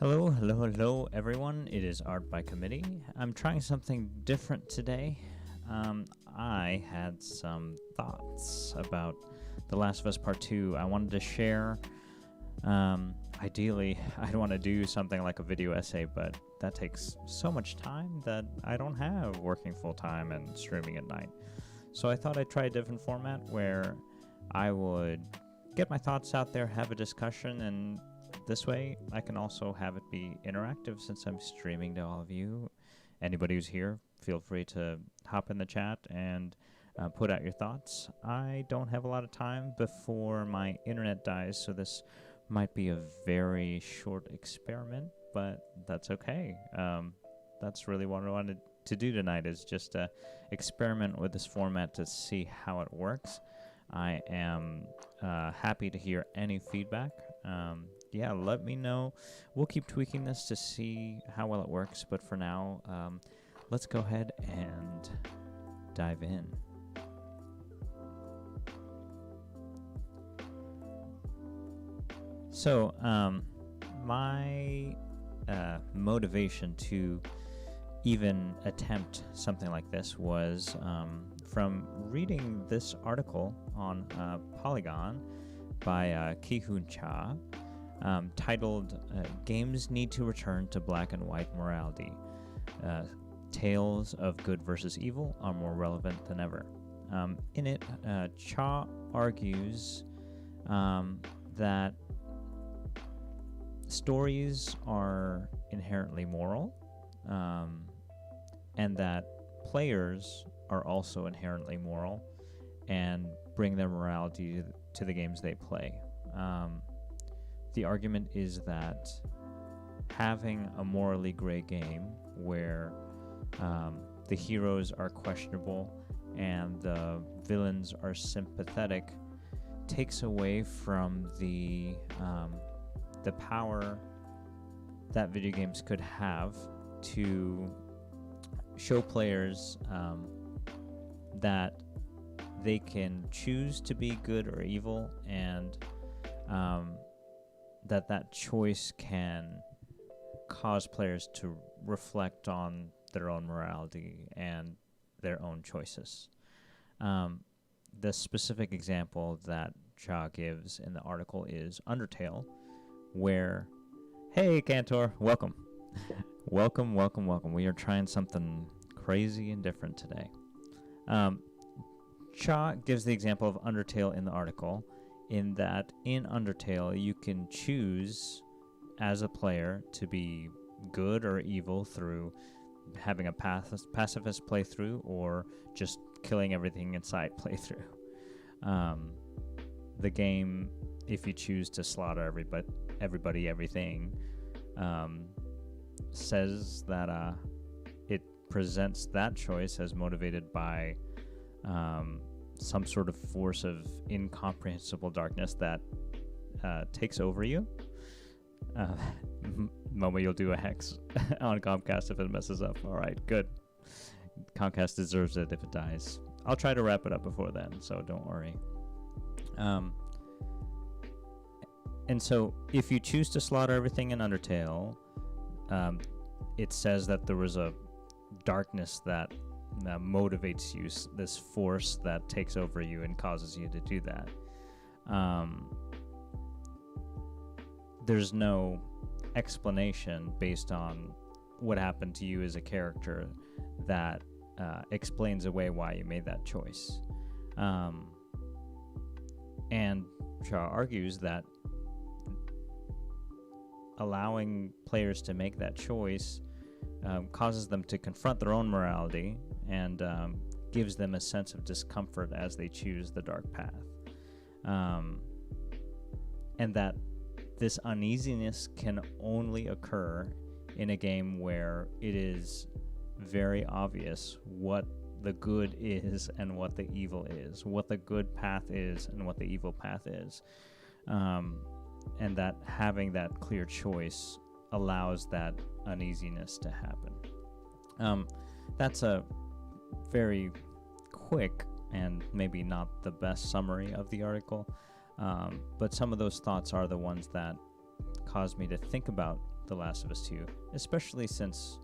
Hello, everyone. It is Art by Committee. I'm trying something different today. I had some thoughts about The Last of Us Part 2 I wanted to share. Ideally, I'd want to do something like a video essay, but that takes so much time that I don't have working full-time and streaming at night. So I thought I'd try a different format where I would get my thoughts out there, have a discussion, and this way I can also have it be interactive since I'm streaming to all of you. Anybody who's here, feel free to hop in the chat and put out your thoughts. I don't have a lot of time before my internet dies, so this might be a very short experiment, but that's okay. That's really what I wanted to do tonight, is just experiment with this format to see how it works. I am happy to hear any feedback. Let me know. We'll keep tweaking this to see how well it works, but for now, let's go ahead and dive in. So, my motivation to even attempt something like this was from reading this article on Polygon by Ki-Hoon Cha, titled Games Need to Return to Black and White Morality. Tales of Good versus Evil are more relevant than ever. In it, Cha argues that stories are inherently moral, and that players are also inherently moral and bring their morality to the games they play. The argument is that having a morally gray game where the heroes are questionable and the villains are sympathetic takes away from the power that video games could have to show players that they can choose to be good or evil, and that choice can cause players to reflect on their own morality and their own choices. The specific example that Cha gives in the article is Undertale, where, hey Cantor, welcome. welcome. We are trying something crazy and different today. Cha gives the example of Undertale in the article, in that in Undertale you can choose as a player to be good or evil through having a pacifist playthrough or just killing everything in sight playthrough. The game, if you choose to slaughter everybody, everything, says that it presents that choice as motivated by some sort of force of incomprehensible darkness that takes over you. Momo, you'll do a hex on Comcast if it messes up. All right, good. Comcast deserves it if it dies. I'll try to wrap it up before then, so don't worry. And so if you choose to slaughter everything in Undertale, it says that there was a darkness that motivates you, this force that takes over you and causes you to do that. There's no explanation based on what happened to you as a character that explains away why you made that choice. And Cha argues that allowing players to make that choice causes them to confront their own morality and gives them a sense of discomfort as they choose the dark path. And that this uneasiness can only occur in a game where it is very obvious what the good is and what the evil is, what the good path is and what the evil path is. And that having that clear choice allows that uneasiness to happen. That's a very quick and maybe not the best summary of the article, but some of those thoughts are the ones that caused me to think about The Last of Us 2, especially since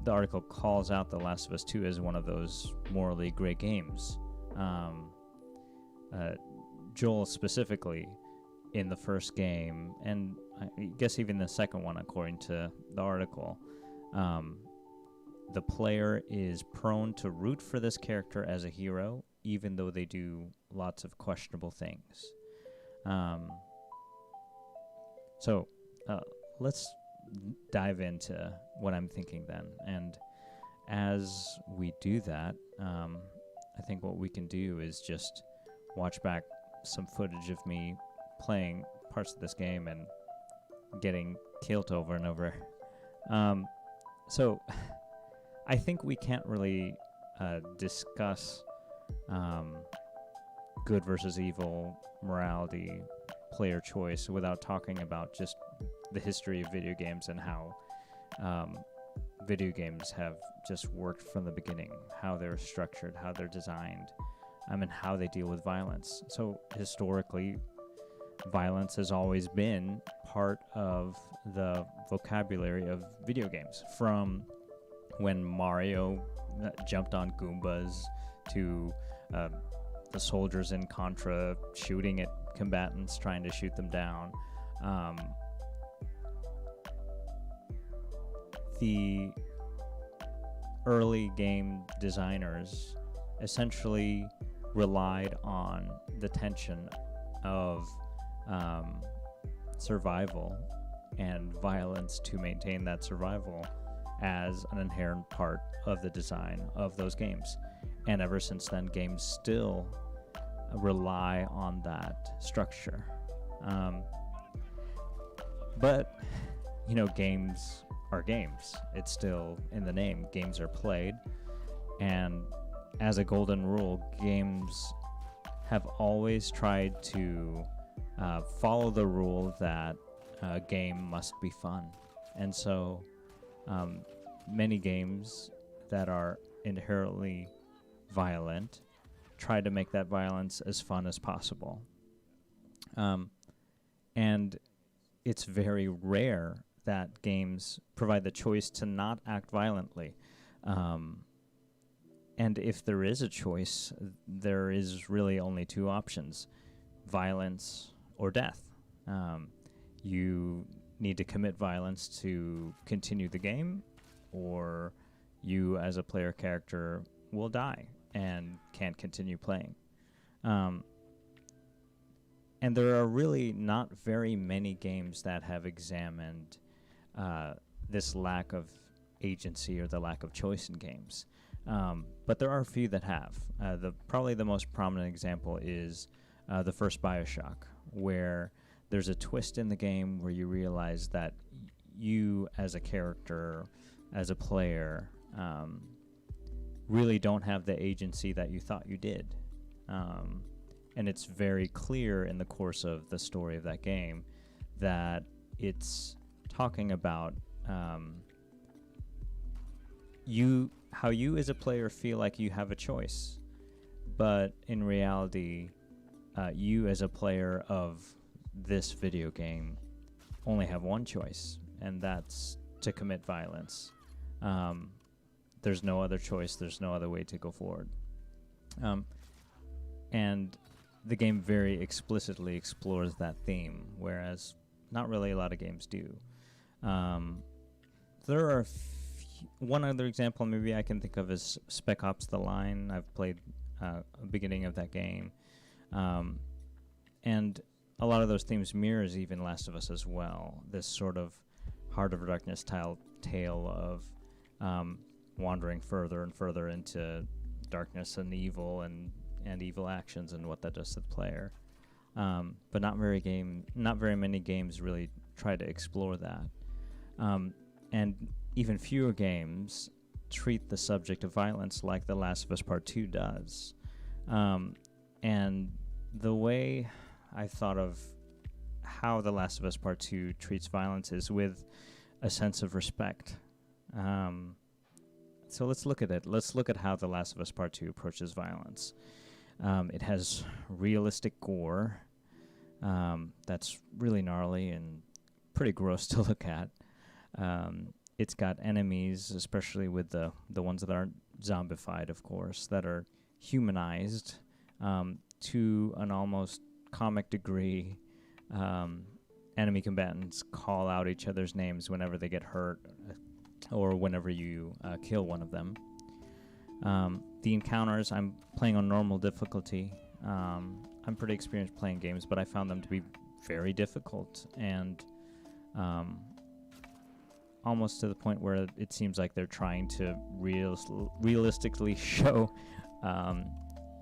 the article calls out The Last of Us 2 as one of those morally gray games. Joel specifically, in the first game, and I guess even the second one, according to the article, the player is prone to root for this character as a hero, even though they do lots of questionable things. So let's dive into what I'm thinking then. And as we do that, I think what we can do is just watch back some footage of me playing parts of this game and getting killed over and over. So I think we can't really discuss good versus evil, morality, player choice without talking about just the history of video games and how video games have just worked from the beginning, how they're structured, how they're designed, and how they deal with violence. So historically, violence has always been part of the vocabulary of video games, from when Mario jumped on Goombas to the soldiers in Contra shooting at combatants, trying to shoot them down. The early game designers essentially relied on the tension of survival and violence to maintain that survival as an inherent part of the design of those games. And ever since then, games still rely on that structure. But, you know, games are games. It's still in the name. Games are played. And as a golden rule, games have always tried to follow the rule that a game must be fun. And so many games that are inherently violent try to make that violence as fun as possible. And it's very rare that games provide the choice to not act violently. And if there is a choice, there is really only two options: violence or death. You need to commit violence to continue the game, or you as a player character will die and can't continue playing. And there are really not very many games that have examined this lack of agency or the lack of choice in games. But there are a few that have. Probably the most prominent example is the first BioShock, where there's a twist in the game where you realize that you as a character, as a player, really don't have the agency that you thought you did. And it's very clear in the course of the story of that game that it's talking about how you as a player feel like you have a choice, but in reality, you as a player of this video game only have one choice, and that's to commit violence. There's no other choice. There's no other way to go forward. And the game very explicitly explores that theme, whereas not really a lot of games do. There are one other example maybe I can think of is Spec Ops: The Line. I've played a beginning of that game. And a lot of those themes mirrors even Last of Us as well. This sort of Heart of Darkness tale of wandering further and further into darkness and evil and evil actions and what that does to the player. But not very many games really try to explore that. And even fewer games treat the subject of violence like The Last of Us Part 2 does. And the way I thought of how The Last of Us Part 2 treats violence is with a sense of respect. So let's look at it. Let's look at how The Last of Us Part 2 approaches violence. It has realistic gore that's really gnarly and pretty gross to look at. It's got enemies, especially with the ones that aren't zombified, of course, that are humanized to an almost comic degree. Enemy combatants call out each other's names whenever they get hurt or whenever you kill one of them. The encounters, I'm playing on normal difficulty. I'm pretty experienced playing games, but I found them to be very difficult and almost to the point where it seems like they're trying to realistically show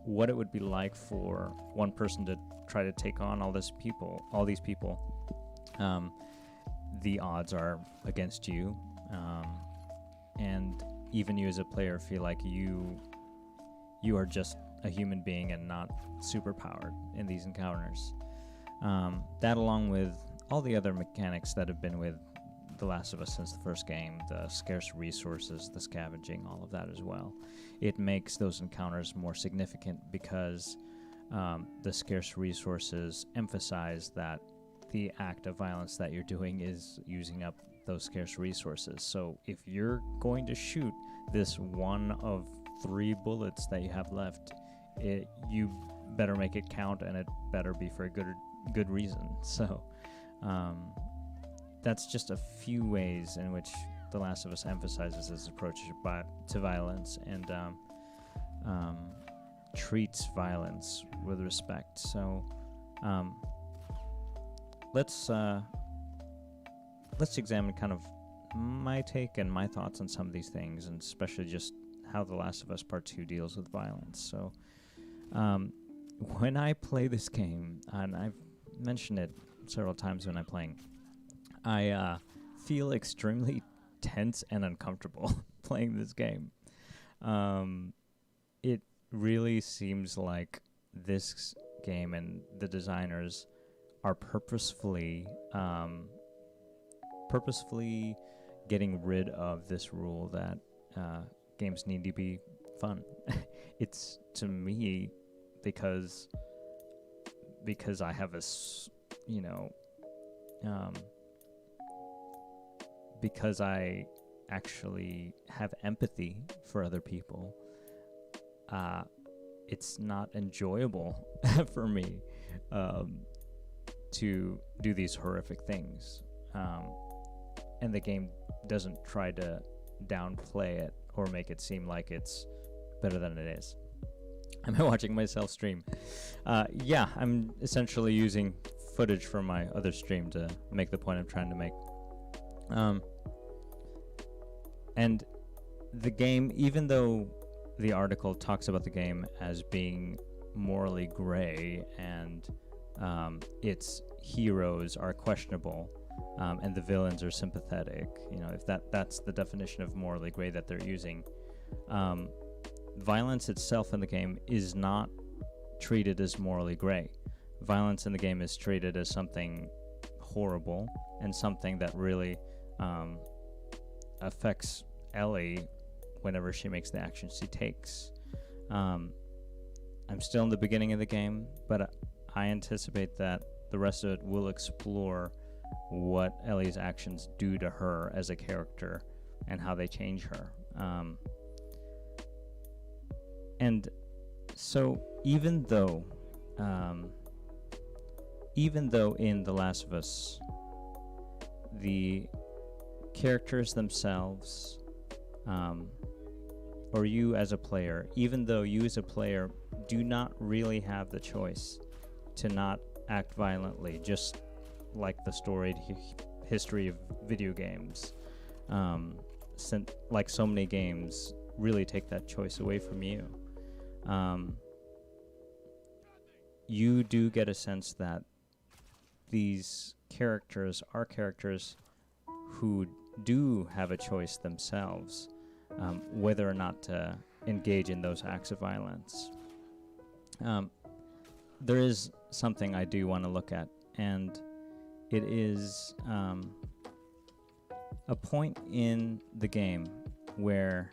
what it would be like for one person to try to take on all these people. The odds are against you, and even you as a player feel like you are just a human being and not superpowered in these encounters. That, along with all the other mechanics that have been with The Last of Us since the first game, the scarce resources, the scavenging, all of that as well, it makes those encounters more significant because the scarce resources emphasize that the act of violence that you're doing is using up those scarce resources. So if you're going to shoot this one of 3 bullets that you have left, you better make it count, and it better be for a good reason. So that's just a few ways in which The Last of Us emphasizes its approach to violence and treats violence with respect. So let's examine kind of my take and my thoughts on some of these things, and especially just how The Last of Us Part 2 deals with violence. So when I play this game, and I've mentioned it several times when I'm playing, I feel extremely tense and uncomfortable playing this game. It really seems like this game and the designers are purposefully getting rid of this rule that games need to be fun. It's, to me, because I have because I actually have empathy for other people, it's not enjoyable for me to do these horrific things. And the game doesn't try to downplay it or make it seem like it's better than it is. Am I watching myself stream? Yeah, I'm essentially using footage from my other stream to make the point I'm trying to make. And the game, even though the article talks about the game as being morally gray and its heroes are questionable, and the villains are sympathetic, if that's the definition of morally gray that they're using, violence itself in the game is not treated as morally gray. Violence in the game is treated as something horrible and something that really affects Ellie whenever she makes the actions she takes. I'm still in the beginning of the game, but I anticipate that the rest of it will explore what Ellie's actions do to her as a character and how they change her. And so even though in The Last of Us the characters themselves, or you as a player, even though you as a player do not really have the choice to not act violently, just like the storied history of video games, like so many games really take that choice away from you, you do get a sense that these characters are characters who do have a choice themselves, whether or not to engage in those acts of violence. There is something I do want to look at, and it is a point in the game where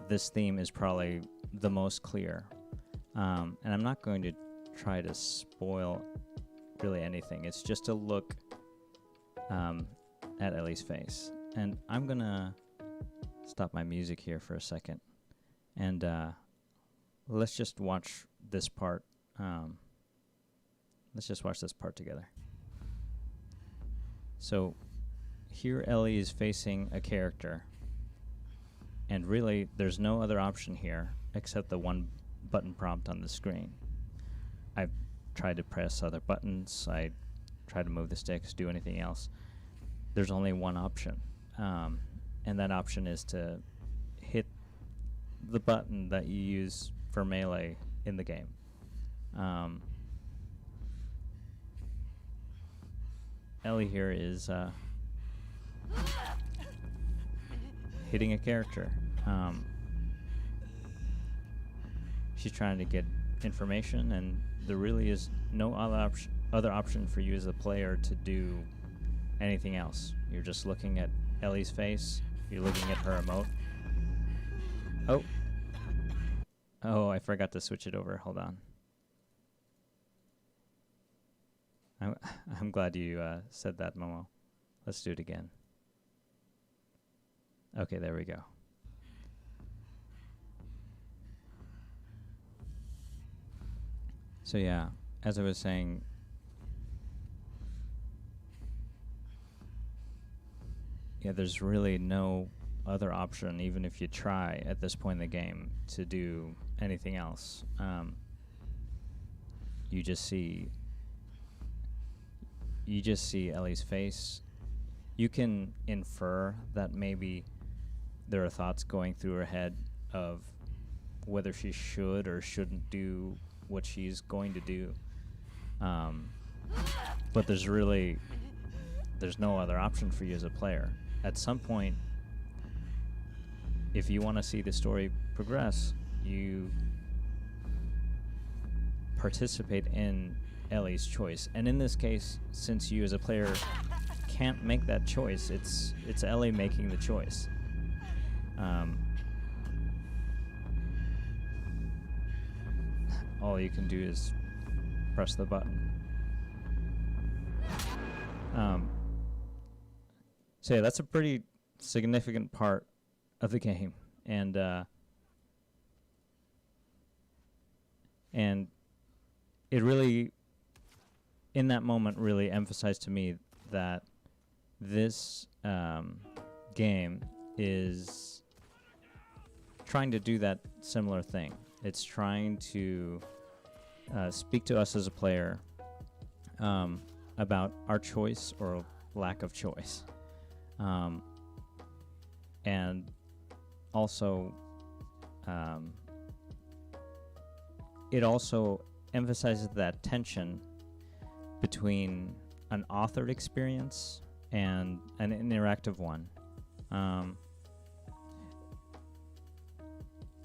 this theme is probably the most clear. And I'm not going to try to spoil really anything. It's just to look at Ellie's face. And I'm gonna stop my music here for a second, and let's just watch this part. Let's just watch this part together. So here Ellie is facing a character, and really there's no other option here except the one button prompt on the screen. I've tried to press other buttons, I tried to move the sticks, do anything else. There's only one option, and that option is to hit the button that you use for melee in the game. Ellie here is hitting a character. She's trying to get information, and there really is no other option for you as a player to do anything else. You're just looking at Ellie's face, you're looking at her emote. Oh, I forgot to switch it over. Hold on. I'm glad you said that, Momo. Let's do it again. Okay, there we go. So yeah, as I was saying, yeah, there's really no other option, even if you try at this point in the game to do anything else. You just see Ellie's face. You can infer that maybe there are thoughts going through her head of whether she should or shouldn't do what she's going to do. But there's no other option for you as a player. At some point, if you want to see the story progress, you participate in Ellie's choice. And in this case, since you as a player can't make that choice, it's Ellie making the choice. All you can do is press the button. So yeah, that's a pretty significant part of the game, and it really, in that moment, really emphasized to me that this game is trying to do that similar thing. It's trying to speak to us as a player about our choice or lack of choice. And also, it also emphasizes that tension between an authored experience and an interactive one.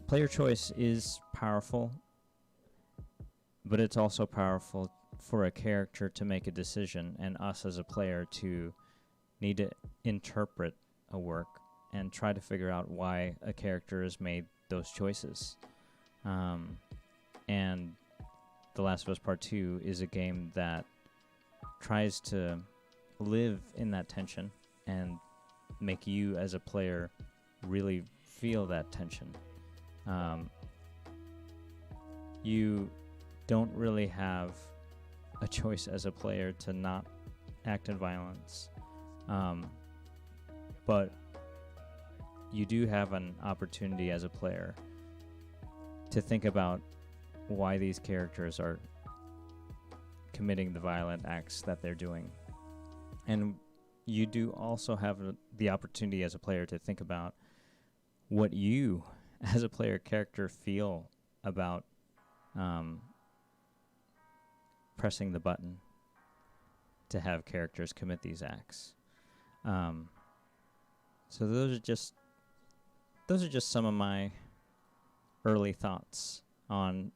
Player choice is powerful, but it's also powerful for a character to make a decision and us as a player to need to interpret a work and try to figure out why a character has made those choices. And The Last of Us Part 2 is a game that tries to live in that tension and make you as a player really feel that tension. You don't really have a choice as a player to not act in violence, but you do have an opportunity as a player to think about why these characters are committing the violent acts that they're doing. And you do also have the opportunity as a player to think about what you as a player character feel about pressing the button to have characters commit these acts. So those are just some of my early thoughts on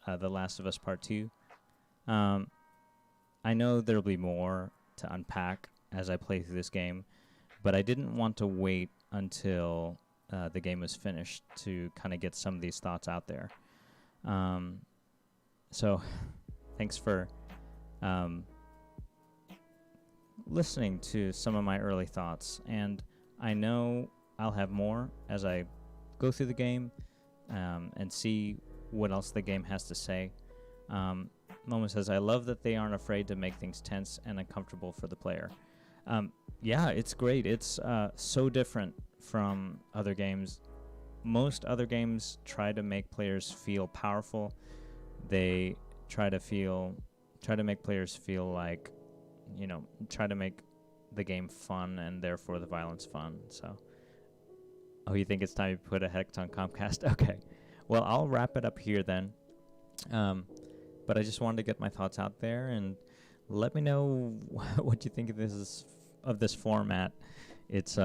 The Last of Us Part 2. I know there'll be more to unpack as I play through this game, but I didn't want to wait until the game was finished to kind of get some of these thoughts out there. So thanks for listening to some of my early thoughts, and I know I'll have more as I go through the game and see what else the game has to say. Momo says, I love that they aren't afraid to make things tense and uncomfortable for the player. Yeah, it's great. It's so different from other games. Most other games try to make players feel powerful. They try to make players feel like, try to make the game fun and therefore the violence fun. So, oh, you think it's time to put a hex on Comcast? Okay. Well, I'll wrap it up here then. But I just wanted to get my thoughts out there, and let me know what you think of this format. It's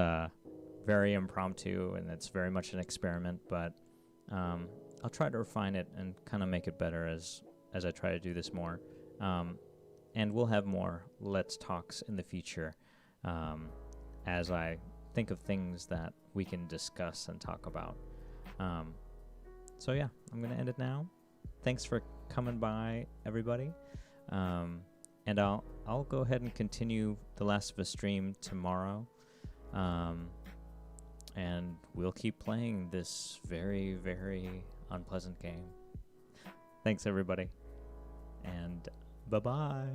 very impromptu, and it's very much an experiment, but I'll try to refine it and kind of make it better as I try to do this more. And we'll have more Let's Talks in the future as I think of things that we can discuss and talk about. So yeah, I'm going to end it now. Thanks for coming by, everybody. And I'll go ahead and continue The Last of Us stream tomorrow. And we'll keep playing this very, very unpleasant game. Thanks, everybody. And bye-bye.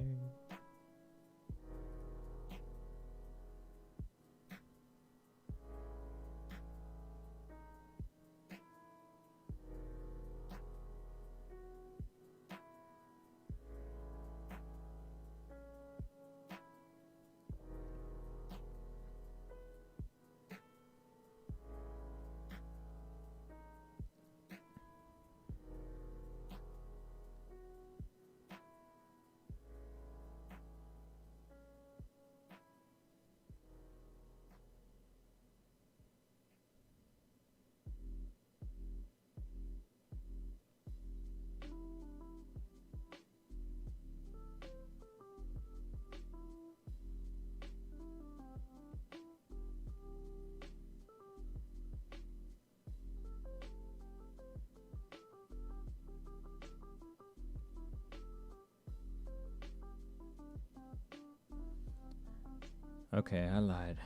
Okay, I lied.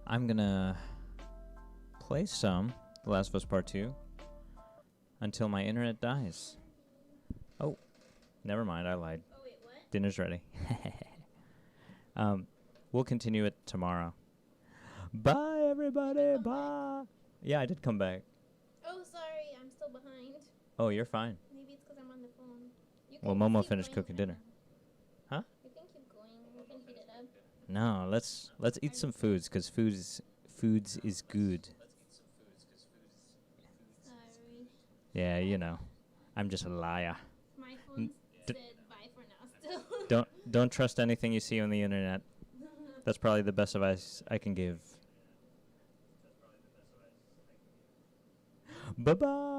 I'm gonna play some The Last of Us Part 2 until my internet dies. Oh, never mind, I lied. Oh, wait, what? Dinner's ready. We'll continue it tomorrow. Bye, everybody. Bye. Yeah, I did come back. Oh, sorry, I'm still behind. Oh, you're fine. Maybe it's because I'm on the phone. You Well, can Momo keep finished going cooking for dinner. now. Huh? You can keep going. We can heat it up. No, let's eat some foods, because foods is good. Sorry. Yeah, you know. I'm just a liar. My phone d- said bye for now still. Don't trust anything you see on the internet. That's probably the best advice I can give. Bye-bye.